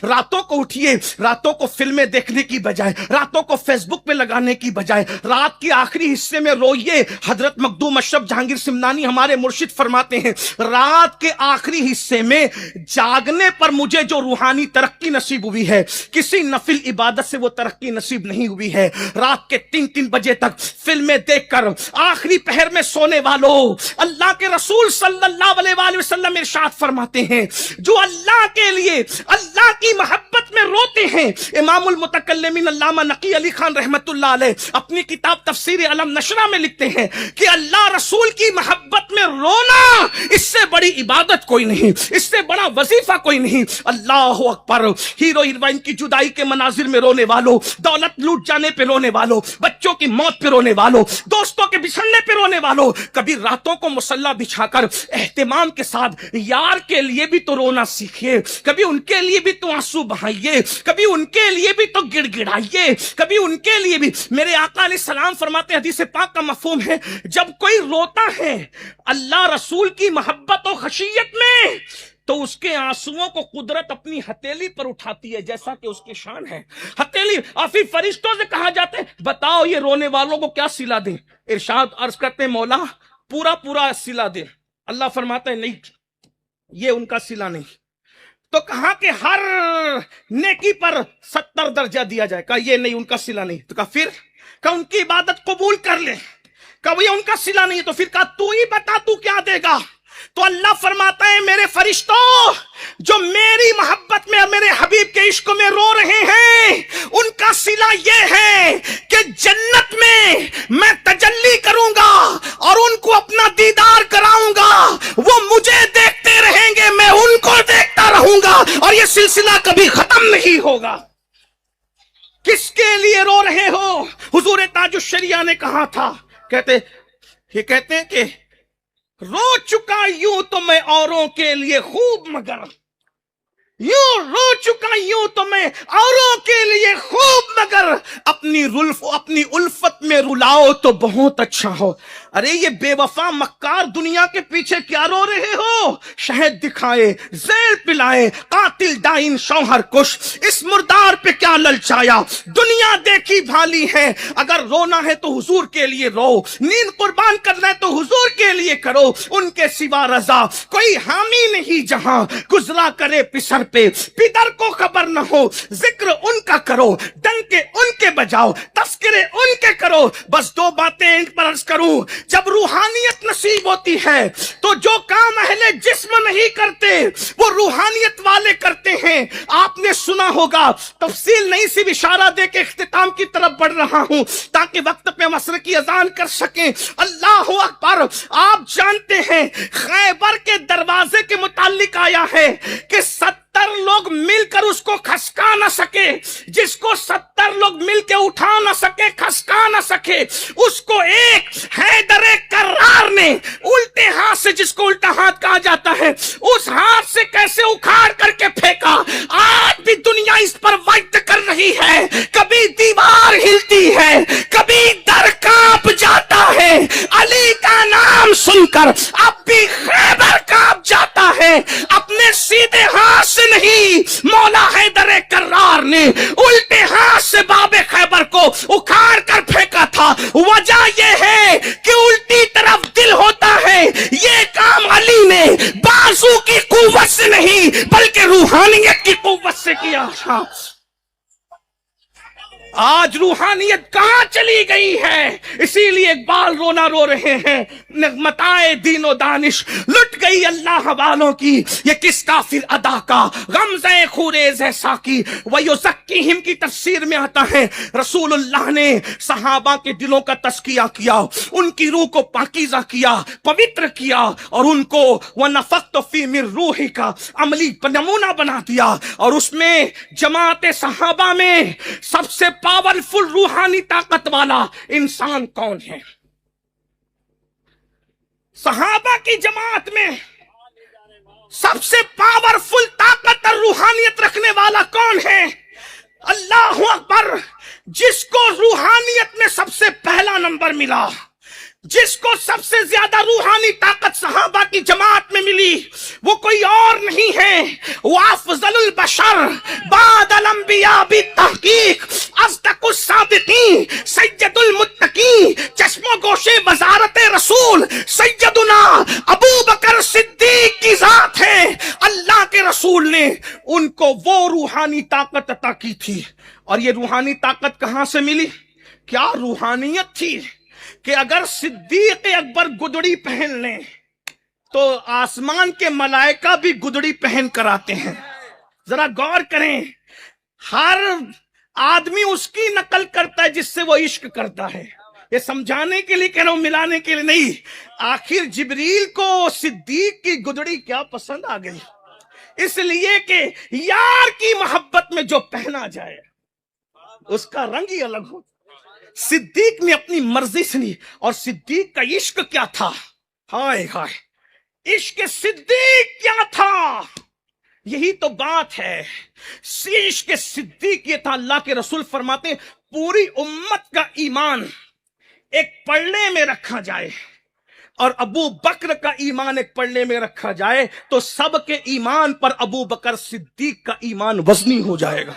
रातों को उठिए, रातों को फिल्में देखने की बजाय, रातों को फेसबुक पे लगाने की बजाय रात के आखिरी हिस्से में रोइए। हजरत मखदूम अशरफ जहांगीर सिमनानी हमारे मुर्शिद फरमाते हैं, रात के आखिरी हिस्से में जागने पर मुझे जो रूहानी तरक्की नसीब हुई है, किसी नफिल इबादत से वो तरक्की नसीब नहीं हुई है। रात के 3-3 बजे तक फिल्में देखकर आखिरी पहर में सोने वालों, अल्लाह के रसूल सल्लल्लाहु अलैहि वसल्लम इरशाद फरमाते हैं, जो अल्लाह के लिए अल्लाह की मोहब्बत में रोते हैं। इमामुल मुतकल्लिमीन अल्लामा नकी अली खान रहमतुल्लाह अलैह अपनी किताब तफसीर अलम नशरा में लिखते हैं कि अल्लाह रसूल की मोहब्बत में रोना, इससे बड़ी इबादत कोई नहीं, इससे बड़ा वजीफा कोई नहीं। अल्लाह अकबर। हीरो हीरोइन की जुदाई के मनाजिर में रोने वालों, दौलत लूट जाने पे रोने वालों, बच्चों की मौत पे रोने वालों, दोस्तों के बिछड़ने पे रोने वालों, कभी रातों को मुसल्ला बिछाकर एहतिमाम के साथ यार के लिए भी तो रोना सीखिए, कभी उनके लिए भी तो आंसू बहाइए, कभी उनके लिए भी तो गिड़गिड़ाइए, कभी उनके लिए भी। मेरे आका अलैहिस्सलाम फरमाते, हदीस पाक का मफहूम है, जब कोई रोता है अल्लाह रसूल की मोहब्बत और खशियत में, तो उसके आंसुओं को कुदरत अपनी हथेली पर उठाती है, जैसा कि उसकी शान है। हथेली, और फिर फरिश्तों से कहा जाता है, बताओ ये रोने वालों को क्या सिला दें? इरशाद अर्ज करते, मौला पूरा पूरा सिला दे। अल्लाह फरमाता है, नहीं, ये उनका सिला नहीं। तो कहा कि हर नेकी पर 70 दर्जा दिया जाए। कहा ये नहीं, उनका सिला नहीं। तो कहा फिर? कहा उनकी इबादत कबूल कर ले। कहा ये उनका सिला नहीं है। तो फिर कहा तू ही बता, तू क्या देगा? तो अल्लाह फरमाता है, मेरे फरिश्तों जो मेरी मोहब्बत में, मेरे हबीब के इश्क में रो रहे हैं, उनका सिला ये है कि जन्नत में मैं तजल्ली करूंगा और उनको अपना दीदार कराऊंगा। वो मुझे देखते रहेंगे, मैं उनको देखता रहूंगा, और ये सिलसिला कभी खत्म नहीं होगा। किसके लिए रो रहे हो? हुजूर ताजुश्शरिया ने कहा था, कहते हैं कि रो चुका यूं तो मैं औरों के लिए खूब, मगर यूं रो चुका यूं तो मैं औरों के लिए खूब, मगर अपनी उल्फत में रुलाओ तो बहुत अच्छा हो। अरे ये बेवफा मक्कार दुनिया के पीछे क्या रो रहे हो? शहद दिखाए, जहर पिलाए, कातिल डाइन शौहर कुश, इस मुर्दार पे क्या ललचाया? दुनिया देखी भाली है। अगर रोना है तो हुजूर के लिए रो, नींद कुर्बान करना है तो हुजूर के लिए करो। उनके सिवा रजा कोई हामी नहीं जहां गुजरा करे पिसर पे, पितर को खबर न हो। जिक्र उनका करो, डंके उनके बजाओ, तस्करे उनके करो। बस 2 बातें इन पर अर्ज करूं, जब रूहानियत नसीब होती है तो जो काम अहले जिस्म नहीं करते वो रूहानियत वाले करते हैं। आपने सुना होगा, तफसील नहीं, सिर्फ इशारा दे के इख्तिताम की तरफ बढ़ रहा हूं ताकि वक्त पे मसर की अजान कर सकें। अल्लाह अकबर। आप जानते हैं खैबर के दरवाजे के मुतालिक आया है कि 70 लोग मिलकर उसको खसका न सके, जिसको 70 लोग मिलकर उठा न सके, खसका न सके, उसको एक हैदरे कर्रार ने उल्टे हाथ से, जिसको उल्टा हाथ कहा जाता है, उस हाथ से कैसे उखाड़ करके फेंका। आज भी दुनिया इस पर वक्त कर रही है। कभी दीवार हिलती है, कभी दर कांप जाता है। अली का नाम सुनकर अब भी खैबर कांप जाता है। अपने सीधे हाथ से नहीं, मौला हैदर कर्रार ने उल्टे हाथ से बाबे खैबर को उखाड़ कर फेंका था। वजह यह है कि उल्टी तरफ दिल होता है। ये काम अली ने बाजू की कुव्वत से नहीं बल्कि रूहानियत की कुव्वत से किया था। आज रूहानियत कहां चली गई है? इसीलिए इकबाल रोना रो रहे हैं, नगमताए दीनो दानिश लुट गई अल्लाह वालों की। ये किस काफिर अदा का गमज़े खुरेज है साकी। वयुज़क्कीहिम की तफसीर में आता है, रसूलुल्लाह ने सहाबा के दिलों का तस्किया किया, उनकी रूह को पाकीज़ा किया, पवित्र किया, और उनको वनफ़ख़्तु फ़ी मिन रूही का अमली नमूना बना दिया। और उसमें जमात सहाबा में सबसे पावरफुल रूहानी ताकत वाला इंसान कौन है? सहाबा की जमात में सबसे पावरफुल ताकत और रूहानियत रखने वाला कौन है? अल्लाह अकबर। जिसको रूहानियत में सबसे पहला नंबर मिला, जिसको सबसे ज्यादा रूहानी ताकत सहाबा की जमात में मिली, वो कोई और नहीं है, वो अफजलुल बशर उनको वो रूहानी ताकत अता की थी। और ये रूहानी ताकत कहां से मिली? क्या रूहानियत थी कि अगर सिद्दीक अकबर गुदड़ी पहन लें तो आसमान के मलाइका भी गुदड़ी पहन कर आते हैं। जरा गौर करें, हर आदमी उसकी नकल करता है जिससे वो इश्क करता है। ये समझाने के लिए कह रहा हूं, मिलाने के लिए नहीं। आखिर जिब्रील को सिद्दीक की गुदड़ी क्या पसंद आ गई? इसलिए कि यार की मोहब्बत में जो पहना जाए उसका रंग ही अलग हो। सिद्दीक ने अपनी मर्जी सुनी, और सिद्दीक का इश्क क्या था? हाय हाय, इश्क सिद्दीक क्या था? यही तो बात है। इश्क सिद्दीक ये था। अल्लाह के रसूल फरमाते हैं, पूरी उम्मत का ईमान एक पल्ले में रखा जाए और अबू बकर का ईमान एक पल्ले में रखा जाए तो सबके ईमान पर अबू बकर सिद्दीक का ईमान वजनी हो जाएगा।